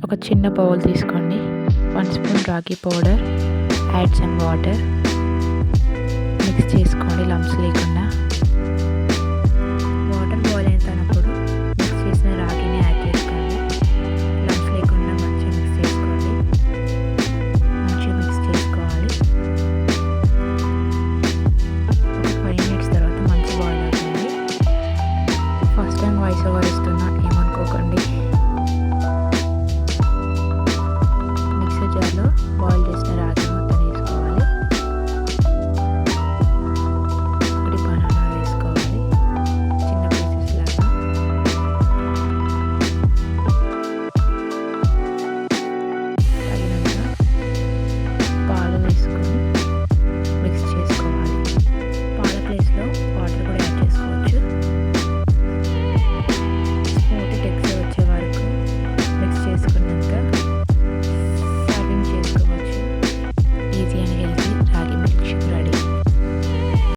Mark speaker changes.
Speaker 1: ఒక చిన్న బౌల్ తీసుకోండి. 1 స్పూన్ రాగి powder, add some water, mix చేసుకోండి లంప్స్ లేకుండా.